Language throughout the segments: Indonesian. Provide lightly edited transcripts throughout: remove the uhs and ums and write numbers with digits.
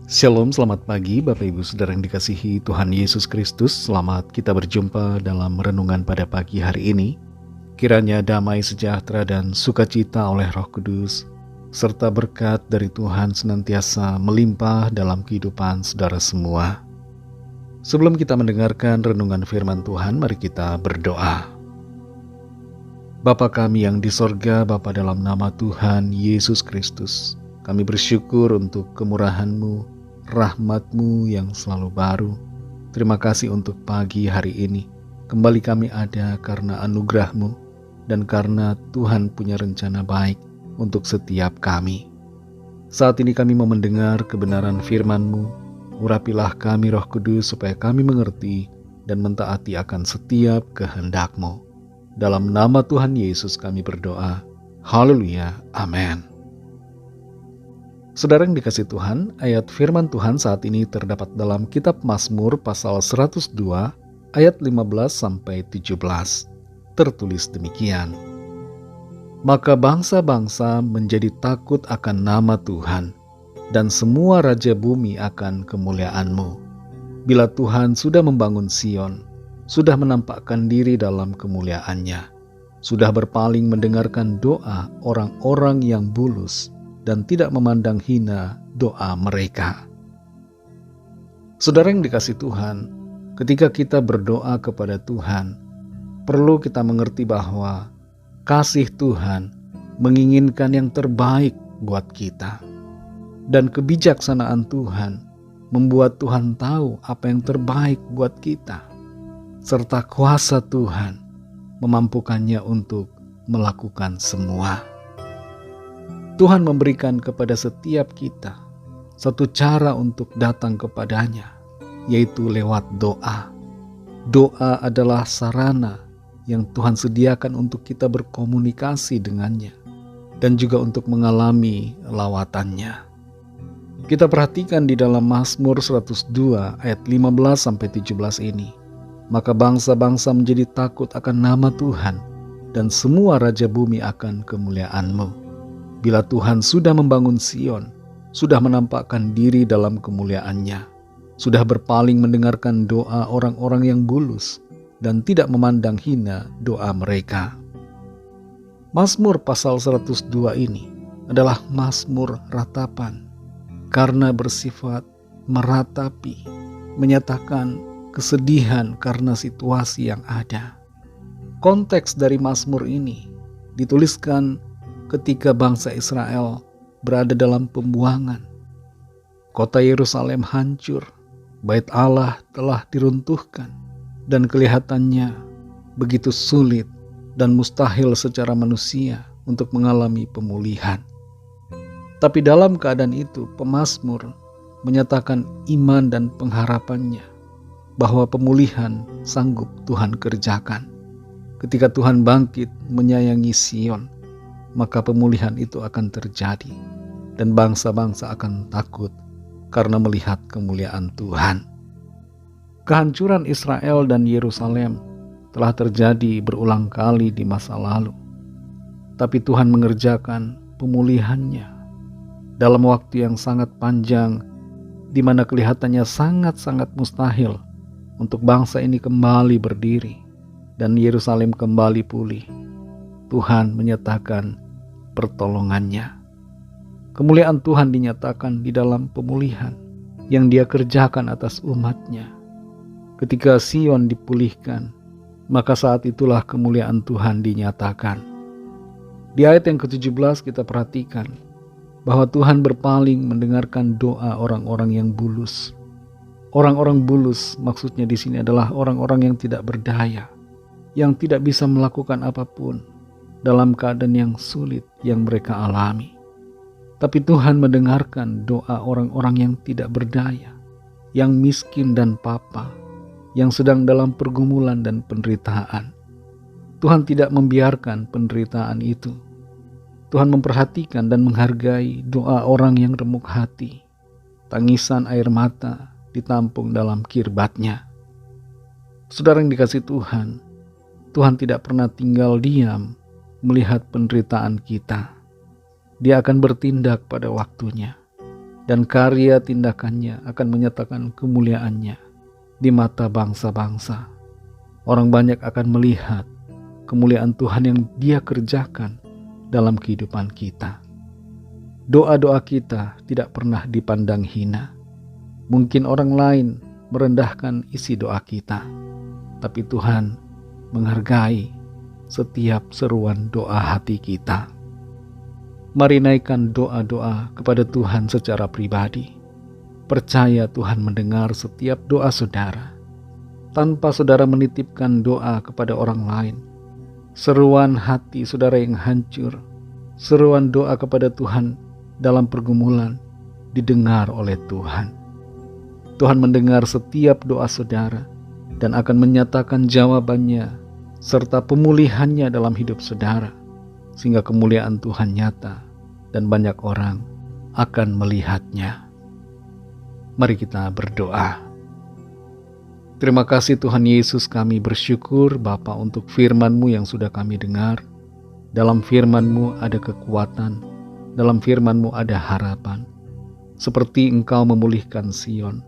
Shalom, selamat pagi Bapak Ibu Saudara yang dikasihi Tuhan Yesus Kristus. Selamat kita berjumpa dalam renungan pada pagi hari ini. Kiranya damai sejahtera dan sukacita oleh Roh Kudus, serta berkat dari Tuhan senantiasa melimpah dalam kehidupan saudara semua. Sebelum kita mendengarkan renungan firman Tuhan, mari kita berdoa. Bapa kami yang di sorga, Bapa dalam nama Tuhan Yesus Kristus, kami bersyukur untuk kemurahan-Mu, rahmat-Mu yang selalu baru. Terima kasih untuk pagi hari ini. Kembali kami ada karena anugerah-Mu dan karena Tuhan punya rencana baik untuk setiap kami. Saat ini kami mau mendengar kebenaran firman-Mu. Urapilah kami Roh Kudus supaya kami mengerti dan mentaati akan setiap kehendak-Mu. Dalam nama Tuhan Yesus kami berdoa. Haleluya. Amin. Saudara yang dikasih Tuhan, ayat firman Tuhan saat ini terdapat dalam kitab Mazmur pasal 102 ayat 15-17. Tertulis demikian. Maka bangsa-bangsa menjadi takut akan nama Tuhan, dan semua raja bumi akan kemuliaan-Mu. Bila Tuhan sudah membangun Sion, sudah menampakkan diri dalam kemuliaan-Nya, sudah berpaling mendengarkan doa orang-orang yang bulus, dan tidak memandang hina doa mereka. Saudara yang dikasih Tuhan, ketika kita berdoa kepada Tuhan, perlu kita mengerti bahwa kasih Tuhan menginginkan yang terbaik buat kita. Dan kebijaksanaan Tuhan membuat Tuhan tahu apa yang terbaik buat kita. Serta kuasa Tuhan memampukannya untuk melakukan semua. Tuhan memberikan kepada setiap kita satu cara untuk datang kepadanya, yaitu lewat doa. Doa adalah sarana yang Tuhan sediakan untuk kita berkomunikasi dengannya dan juga untuk mengalami lawatannya. Kita perhatikan di dalam Mazmur 102 ayat 15-17 ini. Maka bangsa-bangsa menjadi takut akan nama Tuhan, dan semua raja bumi akan kemuliaan-Mu. Bila Tuhan sudah membangun Sion, sudah menampakkan diri dalam kemuliaan-Nya, sudah berpaling mendengarkan doa orang-orang yang bulus, dan tidak memandang hina doa mereka. Mazmur pasal 102 ini adalah mazmur ratapan, karena bersifat meratapi, menyatakan kesedihan karena situasi yang ada. Konteks dari mazmur ini dituliskan ketika bangsa Israel berada dalam pembuangan. Kota Yerusalem hancur, bait Allah telah diruntuhkan, dan kelihatannya begitu sulit dan mustahil secara manusia untuk mengalami pemulihan. Tapi dalam keadaan itu, pemazmur menyatakan iman dan pengharapannya bahwa pemulihan sanggup Tuhan kerjakan. Ketika Tuhan bangkit menyayangi Sion, maka pemulihan itu akan terjadi, dan bangsa-bangsa akan takut karena melihat kemuliaan Tuhan. Kehancuran Israel dan Yerusalem telah terjadi berulang kali di masa lalu, tapi Tuhan mengerjakan pemulihannya dalam waktu yang sangat panjang, di mana kelihatannya sangat-sangat mustahil untuk bangsa ini kembali berdiri dan Yerusalem kembali pulih. Tuhan menyatakan pertolongannya. Kemuliaan Tuhan dinyatakan di dalam pemulihan yang Dia kerjakan atas umat-Nya. Ketika Sion dipulihkan, maka saat itulah kemuliaan Tuhan dinyatakan. Di ayat yang ke-17 kita perhatikan bahwa Tuhan berpaling mendengarkan doa orang-orang yang bulus. Orang-orang bulus maksudnya di sini adalah orang-orang yang tidak berdaya, yang tidak bisa melakukan apapun dalam keadaan yang sulit yang mereka alami. Tapi Tuhan mendengarkan doa orang-orang yang tidak berdaya, yang miskin dan papa, yang sedang dalam pergumulan dan penderitaan. Tuhan tidak membiarkan penderitaan itu. Tuhan memperhatikan dan menghargai doa orang yang remuk hati. Tangisan air mata ditampung dalam kirbatnya. Saudara yang dikasih Tuhan, Tuhan tidak pernah tinggal diam melihat penderitaan kita. Dia akan bertindak pada waktunya. dan karya tindakannya akan menyatakan kemuliaannya di mata bangsa-bangsa. Orang banyak akan melihat kemuliaan Tuhan yang Dia kerjakan dalam kehidupan kita. Doa-doa kita tidak pernah dipandang hina. Mungkin orang lain merendahkan isi doa kita, tapi Tuhan menghargai setiap seruan doa hati kita. Mari naikkan doa-doa kepada Tuhan secara pribadi. Percaya Tuhan mendengar setiap doa saudara. Tanpa saudara menitipkan doa kepada orang lain, seruan hati saudara yang hancur, seruan doa kepada Tuhan dalam pergumulan didengar oleh Tuhan. Tuhan mendengar setiap doa saudara dan akan menyatakan jawabannya serta pemulihannya dalam hidup saudara, sehingga kemuliaan Tuhan nyata dan banyak orang akan melihatnya. Mari kita berdoa. Terima kasih Tuhan Yesus, kami bersyukur Bapa untuk firman-Mu yang sudah kami dengar. Dalam firman-Mu ada kekuatan, dalam firman-Mu ada harapan. Seperti Engkau memulihkan Sion,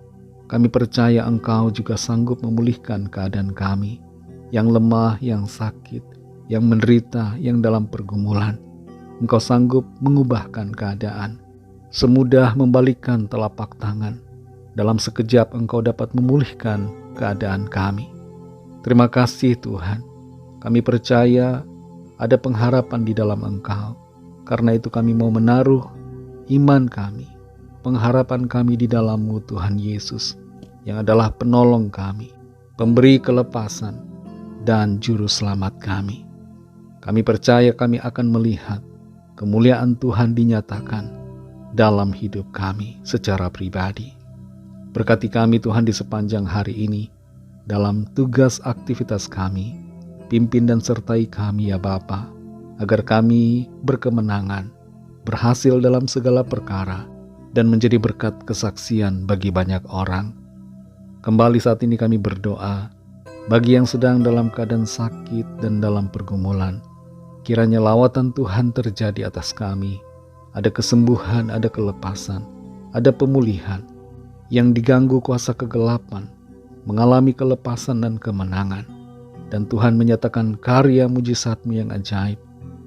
kami percaya Engkau juga sanggup memulihkan keadaan kami, yang lemah, yang sakit, yang menderita, yang dalam pergumulan. Engkau sanggup mengubahkan keadaan, semudah membalikkan telapak tangan. Dalam sekejap Engkau dapat memulihkan keadaan kami. Terima kasih Tuhan, kami percaya ada pengharapan di dalam Engkau. Karena itu kami mau menaruh iman kami, pengharapan kami di dalam-Mu Tuhan Yesus, yang adalah penolong kami, pemberi kelepasan, dan juru selamat kami. Kami percaya kami akan melihat kemuliaan Tuhan dinyatakan dalam hidup kami secara pribadi. Berkati kami Tuhan di sepanjang hari ini, dalam tugas aktivitas kami, pimpin dan sertai kami ya Bapa, agar kami berkemenangan, berhasil dalam segala perkara, dan menjadi berkat kesaksian bagi banyak orang. Kembali saat ini kami berdoa, bagi yang sedang dalam keadaan sakit dan dalam pergumulan, kiranya lawatan Tuhan terjadi atas kami. Ada kesembuhan, ada kelepasan, ada pemulihan. Yang diganggu kuasa kegelapan mengalami kelepasan dan kemenangan. Dan Tuhan menyatakan karya mujizat-Mu yang ajaib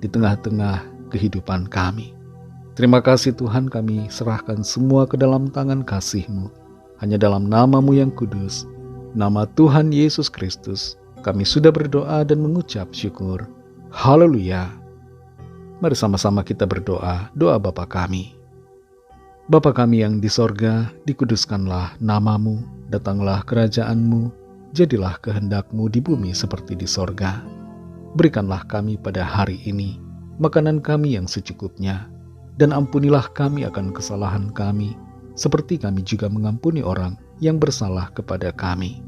di tengah-tengah kehidupan kami. Terima kasih Tuhan, kami serahkan semua ke dalam tangan kasih-Mu. Hanya dalam nama-Mu yang kudus, nama Tuhan Yesus Kristus, kami sudah berdoa dan mengucap syukur. Haleluya. Mari sama-sama kita berdoa, doa Bapa kami. Bapa kami yang di sorga, dikuduskanlah nama-Mu, datanglah kerajaan-Mu, jadilah kehendak-Mu di bumi seperti di sorga. Berikanlah kami pada hari ini makanan kami yang secukupnya, dan ampunilah kami akan kesalahan kami, seperti kami juga mengampuni orang yang bersalah kepada kami.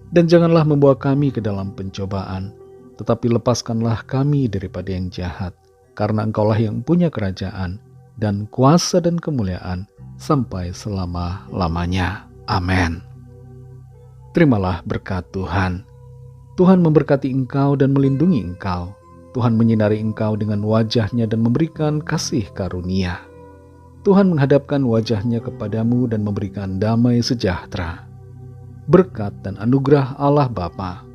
Dan janganlah membawa kami ke dalam pencobaan, tetapi lepaskanlah kami daripada yang jahat, karena Engkaulah yang punya kerajaan, dan kuasa dan kemuliaan sampai selama-lamanya. Amin. Terimalah berkat Tuhan. Tuhan memberkati engkau dan melindungi engkau. Tuhan menyinari engkau dengan wajah-Nya dan memberikan kasih karunia. Tuhan menghadapkan wajah-Nya kepadamu dan memberikan damai sejahtera. Berkat dan anugerah Allah Bapa,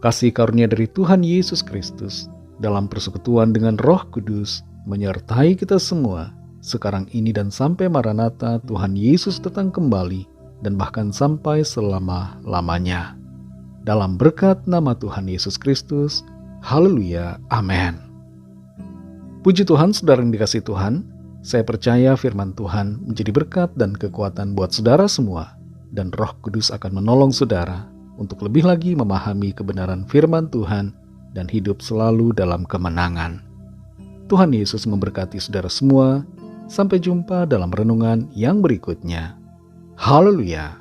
kasih karunia dari Tuhan Yesus Kristus, dalam persekutuan dengan Roh Kudus, menyertai kita semua, sekarang ini dan sampai Maranatha Tuhan Yesus datang kembali, dan bahkan sampai selama-lamanya. Dalam berkat nama Tuhan Yesus Kristus, haleluya, amin. Puji Tuhan, saudara yang dikasihi Tuhan, saya percaya firman Tuhan menjadi berkat dan kekuatan buat saudara semua, dan Roh Kudus akan menolong saudara untuk lebih lagi memahami kebenaran firman Tuhan dan hidup selalu dalam kemenangan. Tuhan Yesus memberkati saudara semua. Sampai jumpa dalam renungan yang berikutnya. Haleluya.